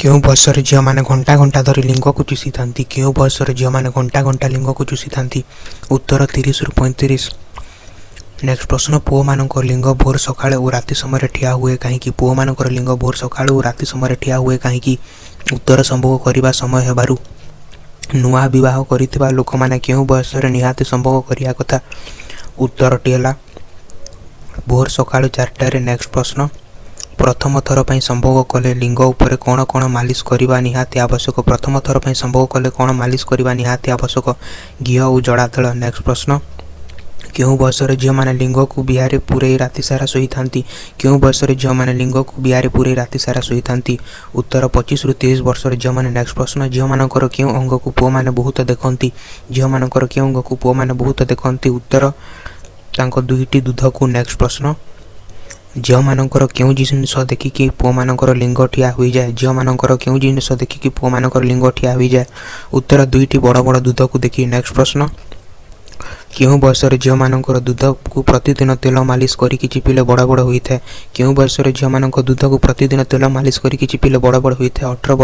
क्यों बयसर झील मैंने घंटा घंटा धरी लिंग को चूसी था? क्यों बयसर झील मैंने घंटा घंटा लिंग को चूसी था? उत्तर 30 रु 35। नेक्स्ट प्रश्न, पुओ मानक लिंग भोर सकाळे और राति समय ठिया हुए कहीं? पुओ मानक लिंग भोर सकाळे और राति समय ठिया हुए कहीं? उत्तर संभोग करने समय हेबारु। नुआ विवाह करिथिबा लोक माने क्यों बयसरे निहाती संभोग करिया कथा? उत्तरटी है भोर सकाळु 4टारे। नेक्स्ट प्रश्न, प्रथम थर पर संभोग कले लिंग उपरे कौन कौन मालिश करने निहाती आवश्यक? प्रथम थर पर संभोग कले कौन मालिश करने निहाती आवश्यक? घी और जड़ा तेल। नेक्स्ट प्रश्न, क्यों बयसर झील मैंने लिंग को बिहारे पूरे राति सारा शोई था? क्यों बयसर झील मैंने लिंग को बिहारे पूरे राति सारा शोई था? उत्तर 25 रु 30 वर्ष झील मैंने। नेक्स्ट प्रश्न, झील मानकर क्यों अंग को पुओ मैंने बहुत देखती? झील मानकर क्यों अंग को पुओ मैंने बहुत देखती? उत्तर तांको दुईटी दूध को। नेक्स्ट प्रश्न, झील मानकर क्यों जिनिस देखिकी पुओ मानकर लिंग ठिया हो जाए? झील मानकर क्यों जिनिस देखिकी पुओ मानकर लिंग ठिया हो जाए? उत्तर दुईटी बड़ बड़ दूध को देखी। नेक्स्ट प्रश्न, क्यों बयसर झील मानकर दूध को प्रतिदिन तेल मालिश करिकी चिपिले बड़ बड़ होता है? क्यों बयसर झील मानक दूध को प्रतिदिन तेल मालिश करिकी चिपिले बड़ बड़ होता है? 18